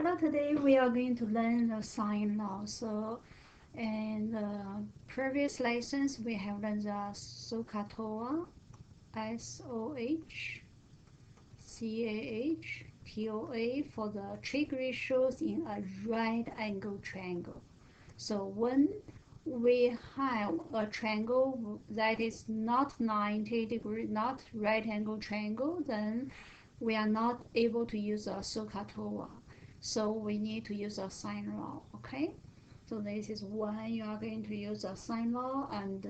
Hello, today we are going to learn the sine law. So, in the previous lessons, we have learned the SOHCAHTOA, TOA for the trig ratios in a right angle triangle. So, when we have a triangle that is not 90 degree, not right angle triangle, then we are not able to use a SOHCAHTOA. So we need to use a sine law, okay? So this is when you are going to use a sine law and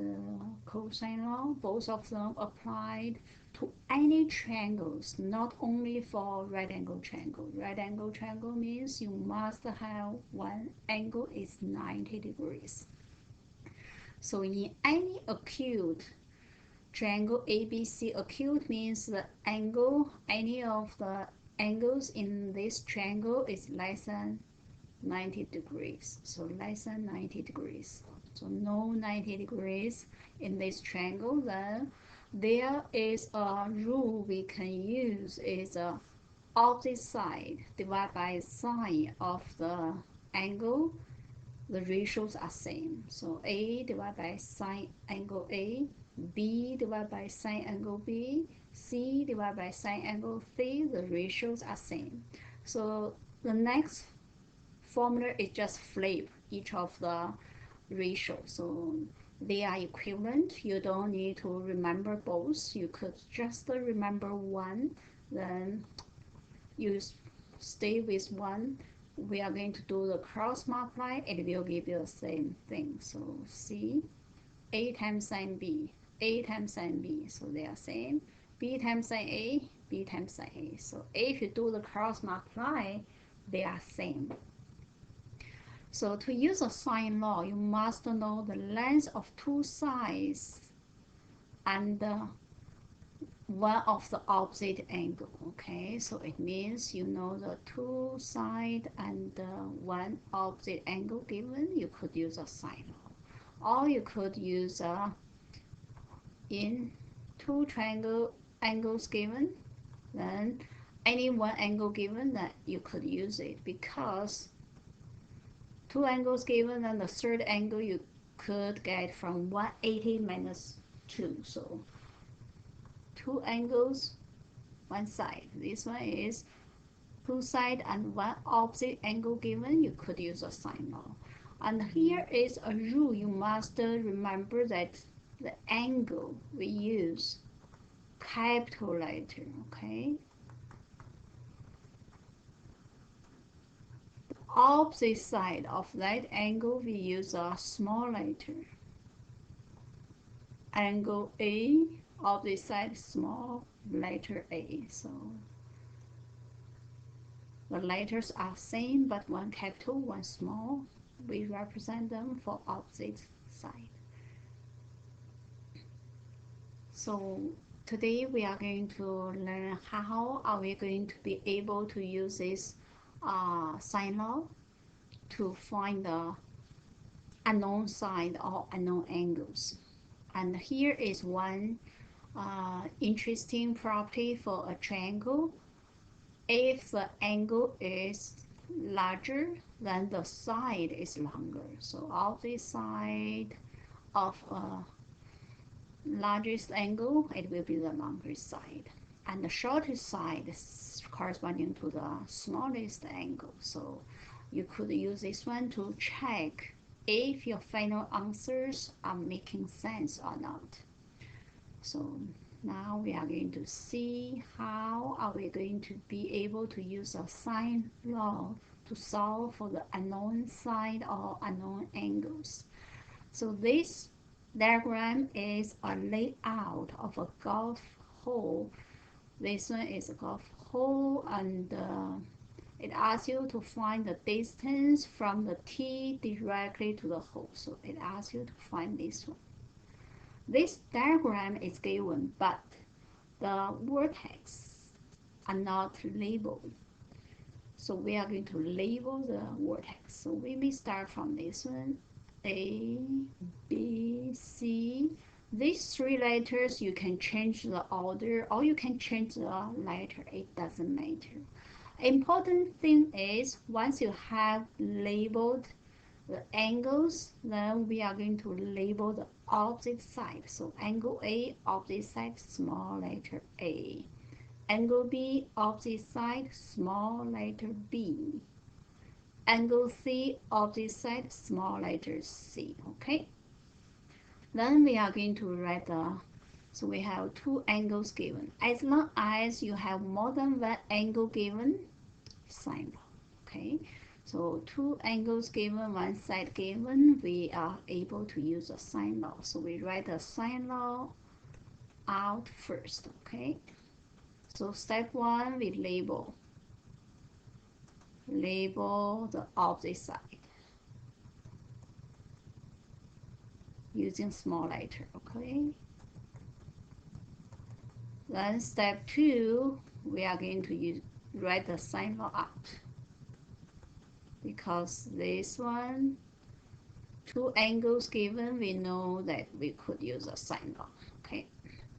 cosine law. Both of them applied to any triangles, not only for right angle triangle. Right angle triangle means you must have one angle is 90 degrees. So in any acute triangle ABC, acute means the angle, any of the angles in this triangle is less than 90 degrees. So less than 90 degrees. So no 90 degrees in this triangle. Then there is a rule we can use is opposite side divided by sine of the angle. The ratios are same. So A divided by sine angle A, B divided by sine angle B, C divided by sine angle C, the ratios are same. So the next formula is just flip each of the ratios. So they are equivalent. You don't need to remember both. You could just remember one, then you stay with one. We are going to do the cross multiply. It will give you the same thing. So C, A times sine B, A times sine B. So they are same. B times sine A, B times sine A. So if you do the cross multiply, they are same. So to use a sine law, you must know the length of two sides and one of the opposite angle. Okay, so it means you know the two side and one opposite angle given, you could use a sine law. Or you could use in two triangle angles given, then any one angle given, that you could use it, because two angles given and the third angle you could get from 180 minus 2. So two angles, one side. This one is two side and one opposite angle given, you could use a sine law. And here is a rule you must remember, that the angle we use capital letter, okay? Opposite side of that angle we use a small letter. Angle A, opposite side small letter A. So the letters are same, but one capital, one small. We represent them for opposite side. So today we are going to learn how are we going to be able to use this sine law to find the unknown side or unknown angles. And here is one interesting property for a triangle. If the angle is larger, then the side is longer. So opposite side of a largest angle, it will be the longer side. And the shortest side is corresponding to the smallest angle. So you could use this one to check if your final answers are making sense or not. So now we are going to see how are we going to be able to use a sine law to solve for the unknown side or unknown angles. So this diagram is a layout of a golf hole. This one is a golf hole, and it asks you to find the distance from the tee directly to the hole. So it asks you to find this one. This diagram is given, but the vertex are not labeled. So we are going to label the vertex. So we may start from this one, A, B, C. These three letters, you can change the order or you can change the letter. It doesn't matter. Important thing is once you have labeled the angles, then we are going to label the opposite side. So angle A, opposite side, small letter A. Angle B, opposite side, small letter B. Angle C, opposite side, small letter C. Okay. Then we are going to write so we have two angles given. As long as you have more than one angle given, sine law. Okay. So two angles given, one side given, we are able to use a sine law. So we write the sine law out first. Okay. So step one, we label the opposite side using small letter. Okay. Then step two, we are going to write the sine law out, because this one, two angles given, we know that we could use a sine law. Okay,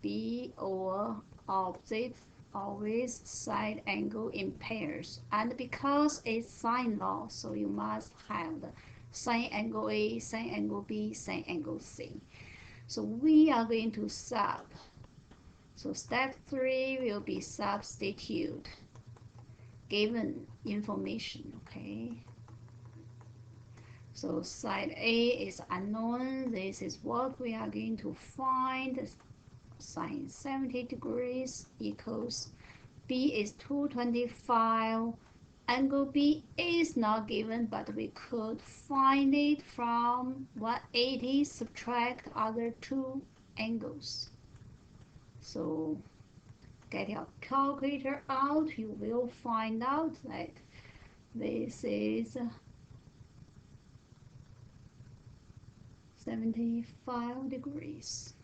B over opposite, always side angle in pairs, and because it's sine law, so you must have the sine angle A, sine angle B, sine angle C. So we are going to sub. So step 3 will be substitute given information. Okay. So side A is unknown. This is what we are going to find. Sine 70 degrees equals B is 225. Angle B is not given, but we could find it from 180, subtract other two angles. So get your calculator out, you will find out that this is 75 degrees.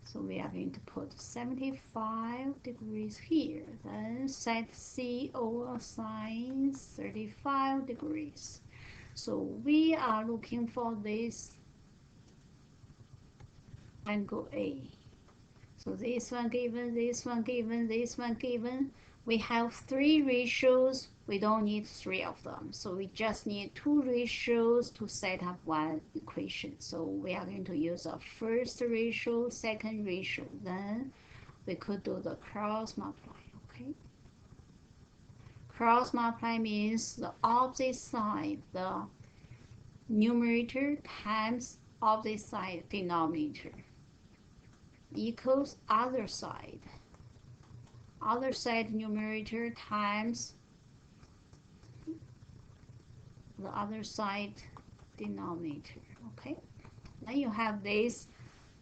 So we are going to put 75 degrees here, then set C over sine 35 degrees. So we are looking for this angle A. So this one given, this one given, this one given. We have three ratios. We don't need three of them. So we just need two ratios to set up one equation. So we are going to use a first ratio, second ratio. Then we could do the cross multiply. Okay. Cross multiply means the opposite side, the numerator times opposite side denominator equals other side numerator times the other side denominator. Okay, then you have this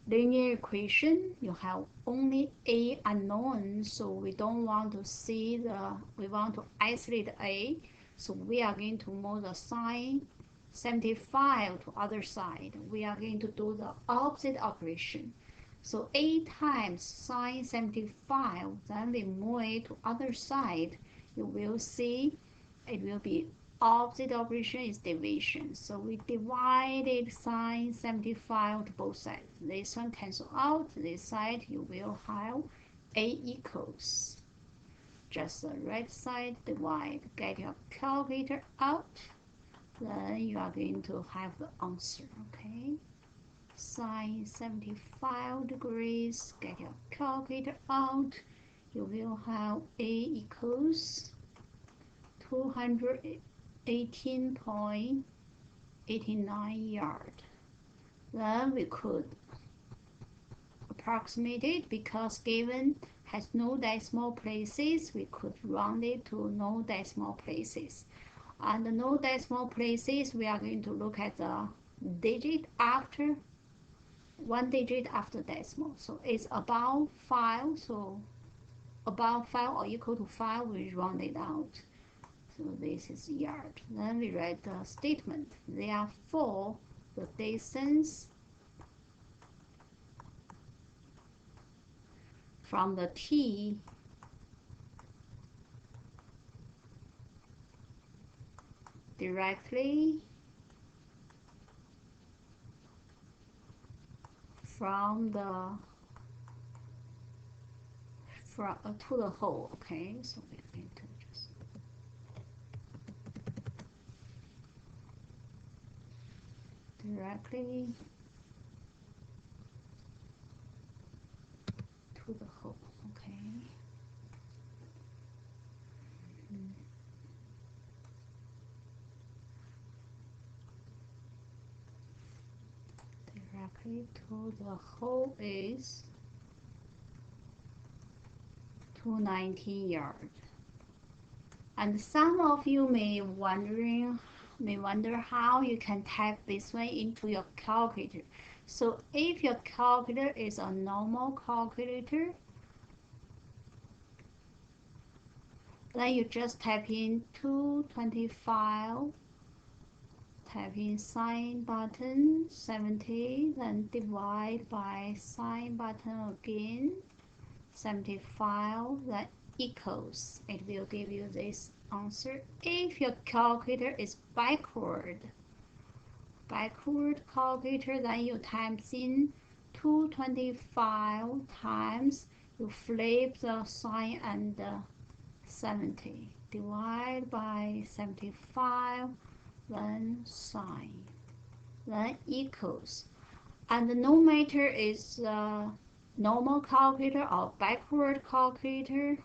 linear equation. You have only A unknown, so we don't want to see we want to isolate A, so we are going to move the sine 75 to other side. We are going to do the opposite operation. So A times sine 75, then we move it to other side. You will see it will be opposite operation is division. So we divided sine 75 to both sides. This one cancel out. This side you will have A equals. Just the right side divide. Get your calculator out. Then you are going to have the answer. Okay. Sine 75 degrees, get your calculator out, you will have A equals 218.89 yard. Then we could approximate it, because given has no decimal places, we could round it to no decimal places. And the no decimal places, we are going to look at the digit after one digit after decimal. So it's about 5, so about 5 or equal to 5, we round it out. So this is yard. Then we write the statement. Therefore, the distance from the T directly from to the hole. Okay, so we're going to just directly to the hole. Okay. Directly to the hole is 219 yards. And some of you may wonder how you can type this one into your calculator. So if your calculator is a normal calculator, then you just type in 225, type in sine button 70, then divide by sine button again 75, that equals, it will give you this answer. If your calculator is backward calculator, then you times in 225 times, you flip the sign and 70, divide by 75, then sine, then equals. And no matter is normal calculator or backward calculator,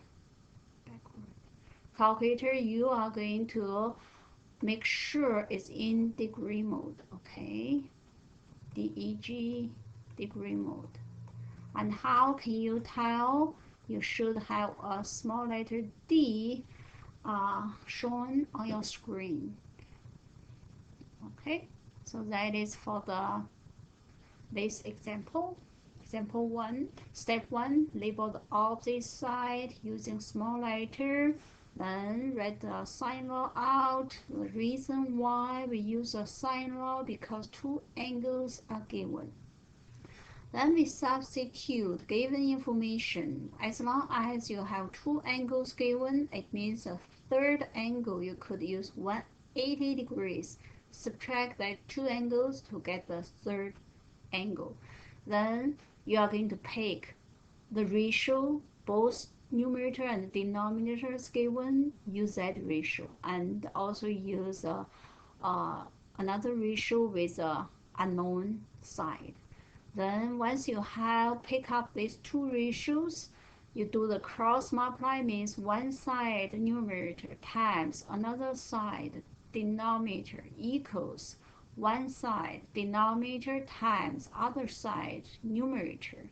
you are going to make sure it's in degree mode. Okay, DEG, degree mode. And how can you tell? You should have a small letter D shown on your screen. Okay, so that is for this example. Example 1, step 1, label the opposite side using small letter. Then write the sine law out. The reason why we use a sine law, because two angles are given. Then we substitute given information. As long as you have two angles given, it means a third angle you could use 180 degrees. Subtract that two angles to get the third angle. Then you are going to pick the ratio, both numerator and denominator is given, use that ratio, and also use another ratio with a unknown side. Then once you have pick up these two ratios, you do the cross multiply, means one side numerator times another side denominator equals one side denominator times other side numerator.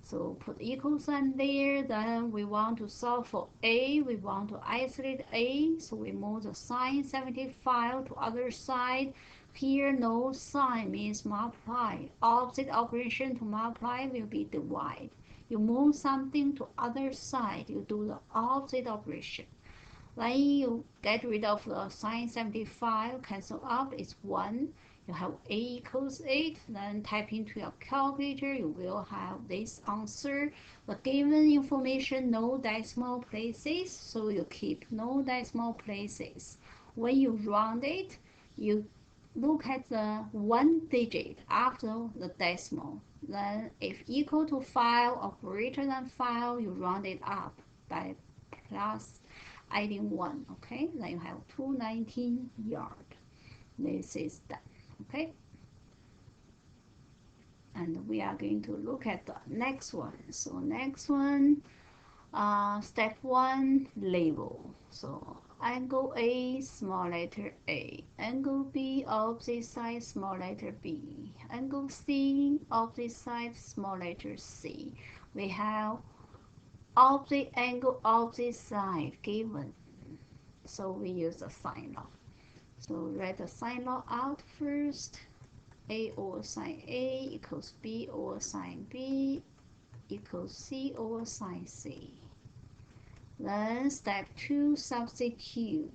So put equal sign there. Then we want to solve for A. We want to isolate A. So we move the sine 75 to other side. Here no sign means multiply. Opposite operation to multiply will be divide. You move something to other side, you do the opposite operation. Then you get rid of the sine 75, cancel out, it's 1. You have A equals 8, then type into your calculator, you will have this answer. The given information, no decimal places, so you keep no decimal places. When you round it, you look at the one digit after the decimal. Then if equal to 5 or greater than 5, you round it up by plus adding 1. Okay, then you have 219 yards. This is done. Okay, and we are going to look at the next one. So next one, step 1, label. So angle A, small letter A. Angle B, opposite side, small letter B. Angle C, opposite side, small letter C. We have opposite angle, opposite side given. So we use the sine law. So write the sine law out first. A over sine A equals B over sine B equals C over sine C. Then step 2, substitute.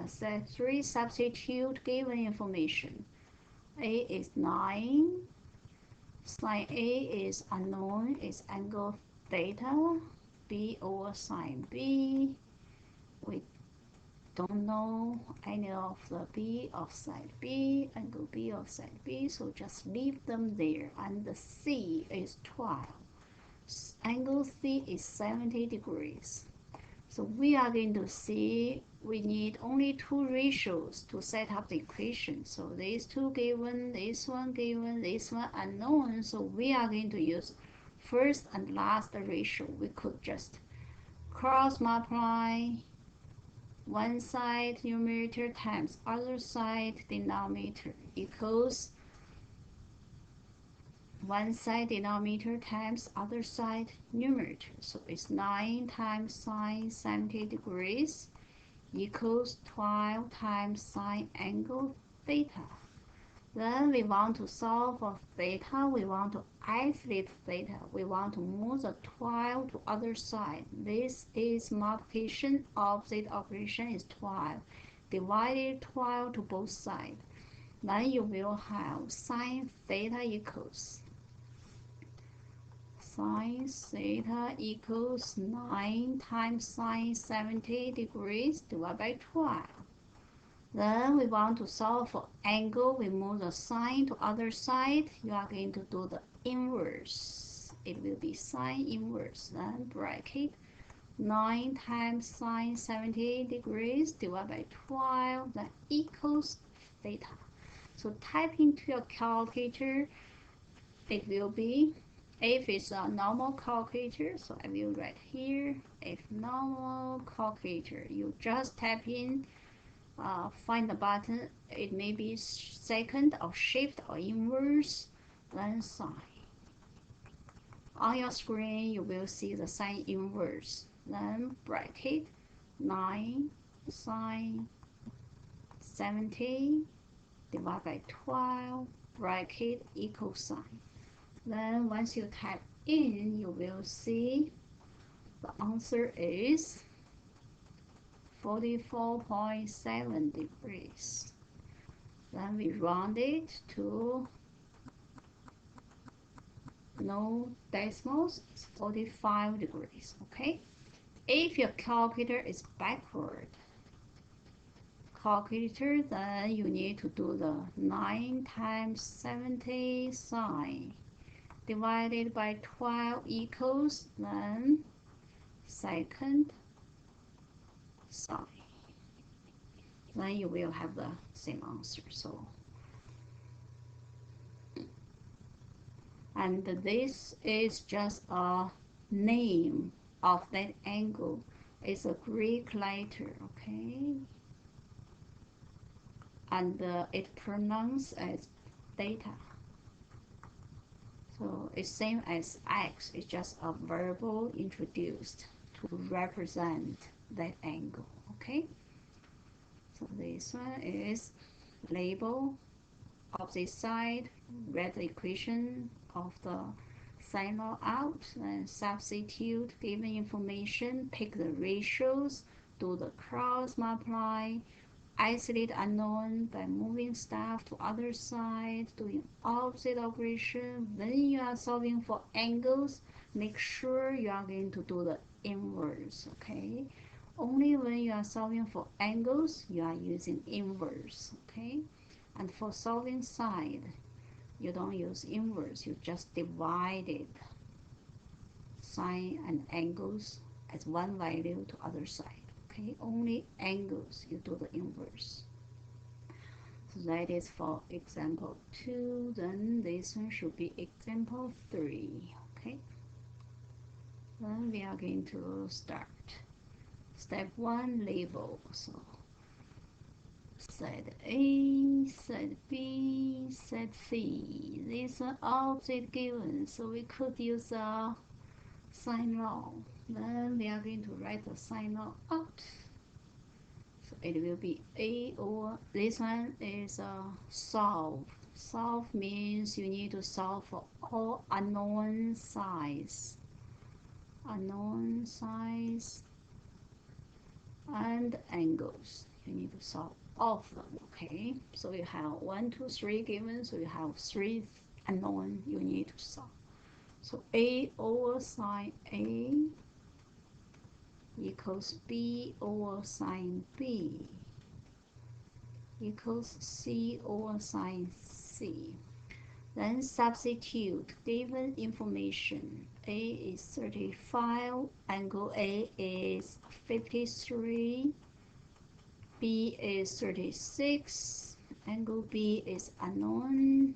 Step 3, substitute given information. A is 9. Sine A is unknown, is angle theta. B over sine B. We don't know any of the B of side B, angle B of side B, so just leave them there. And the C is 12. angle C is 70 degrees. So we are going to see we need only two ratios to set up the equation. So these two given, this one given, this one unknown. So we are going to use first and last ratio. We could just cross multiply one side numerator times other side denominator equals one side denominator times other side numerator. So it's 9 times sine 70 degrees equals 12 times sine angle theta. Then we want to solve for theta. We want to isolate theta. We want to move the 12 to other side. This is multiplication. Opposite operation is 12. Divided 12 to both sides. Then you will have sine theta equals sine theta equals 9 times sine 70 degrees divided by 12. Then we want to solve for angle. We move the sine to other side. You are going to do the inverse. It will be sine inverse. Then bracket 9 times sine 70 degrees divided by 12. That equals theta. So type into your calculator. It will be, if it's a normal calculator, so I will write here, if normal calculator, you just type in, find the button, it may be second or shift or inverse, then sine. On your screen, you will see the sine inverse, then bracket 9 sine 70 divided by 12, bracket equals sine. Then once you type in, you will see the answer is 44.7 degrees. Then we round it to no decimals, it's 45 degrees, okay? If your calculator is backward calculator, then you need to do the 9 times 70 sine divided by 12 equals then second sine. Then you will have the same answer. So, and this is just a name of that angle. It's a Greek letter, okay? And it pronounced as theta. So it's same as x, it's just a variable introduced to represent that angle, okay? So this one is label opposite side, write the equation of the sine law out, and substitute given information, pick the ratios, do the cross multiply, isolate unknown by moving stuff to other side, doing opposite operation. When you are solving for angles, make sure you are going to do the inverse, okay? Only when you are solving for angles, you are using inverse, okay? And for solving side, you don't use inverse, you just divide it, sine and angles as one value to other side. Okay, only angles you do the inverse. So that is for example 2. Then this one should be example 3. Okay, then we are going to start. Step 1, label. So set A, set B, set C. These are opposite given, so we could use a sine law. Then we are going to write the sine law out. So it will be A, or this one is solve. Solve means you need to solve for all unknown size. Unknown size and angles. You need to solve all of them, okay? So you have 1, 2, 3 given, so you have 3 unknown you need to solve. So A over sine A equals B over sine B equals C over sine C. Then substitute given information. A is 35, angle A is 53, B is 36, angle B is unknown,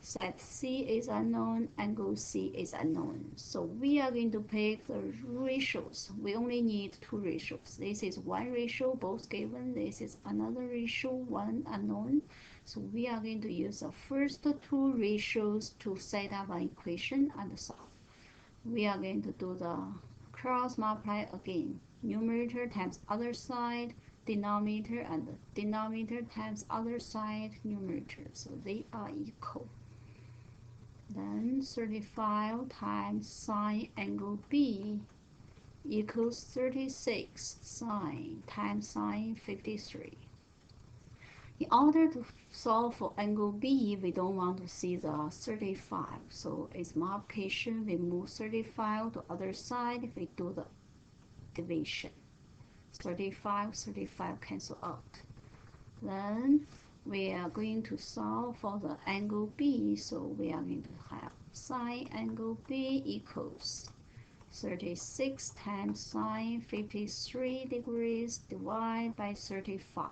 side C is unknown, angle C is unknown. So we are going to pick the ratios. We only need two ratios. This is one ratio, both given. This is another ratio, one unknown. So we are going to use the first two ratios to set up an equation and solve. We are going to do the cross multiply again. Numerator times other side, denominator, and denominator times other side, numerator. So they are equal. Then 35 times sine angle B equals 36 sine times sine 53. In order to solve for angle B, we don't want to see the 35. So it's multiplication. We move 35 to other side. We do the division. 35 cancel out. Then we are going to solve for the angle B. So we are going to have sine angle B equals 36 times sine 53 degrees divided by 35.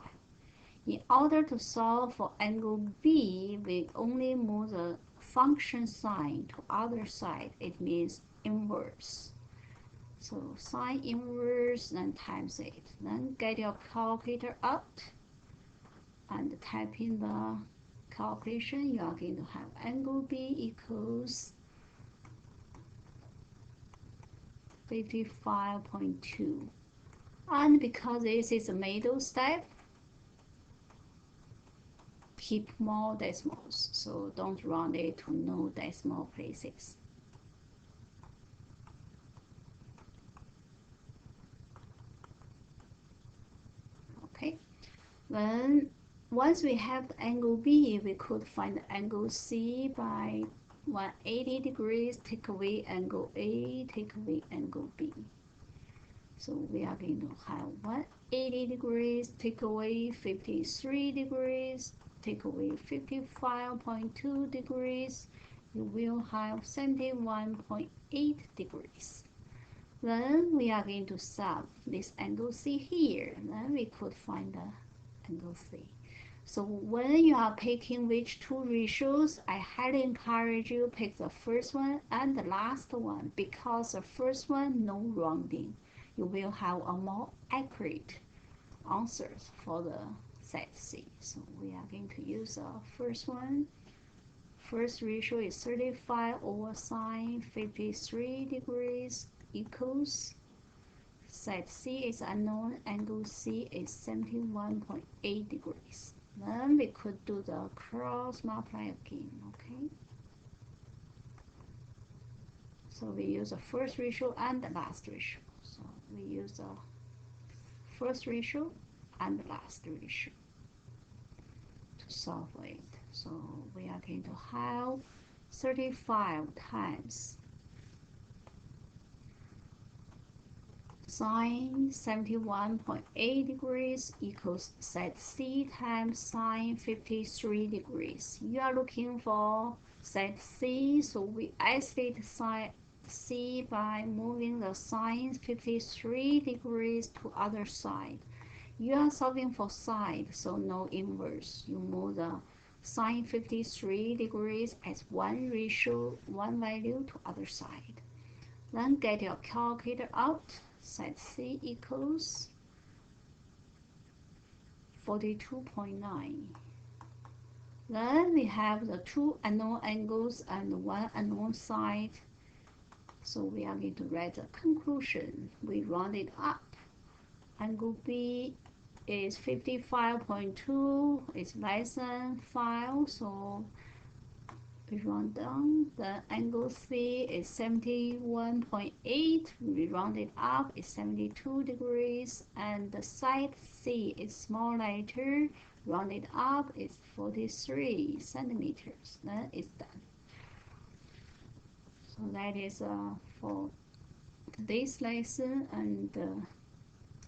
In order to solve for angle B, we only move the function sign to other side. It means inverse. So sine inverse, then times it. Then get your calculator out and type in the calculation. You are going to have angle B equals 55.2. And because this is a middle step, keep more decimals, so don't round it to no decimal places. Okay, then once we have the angle B, we could find the angle C by 180 degrees, take away angle A, take away angle B. So we are going to have 180 degrees, take away 53 degrees, take away 55.2 degrees, you will have 71.8 degrees. Then we are going to sub this angle C here. Then we could find the angle C. So when you are picking which two ratios, I highly encourage you pick the first one and the last one, because the first one, no rounding. You will have a more accurate answers for the set C. So we are going to use the first one. First ratio is 35 over sine 53 degrees equals, set C is unknown, angle C is 71.8 degrees. Then we could do the cross multiply again, okay? So we use the first ratio and the last ratio. So we use the first ratio and the last ratio to solve it. So we are going to have 35 times sine 71.8 degrees equals set C times sine 53 degrees. You are looking for set C, so we isolate sine C by moving the sine 53 degrees to other side. You are solving for side, so no inverse. You move the sine 53 degrees as one ratio, one value to other side. Then get your calculator out. Set C equals 42.9. Then we have the two unknown angles and one unknown side. So we are going to write the conclusion. We round it up. Angle B is 55.2, it's less than 5, so we round down. The angle C is 71.8, we round it up, it's 72 degrees, and the side C is small letter, round it up, it's 43 centimeters. Then it's done. So that is for today's lesson, and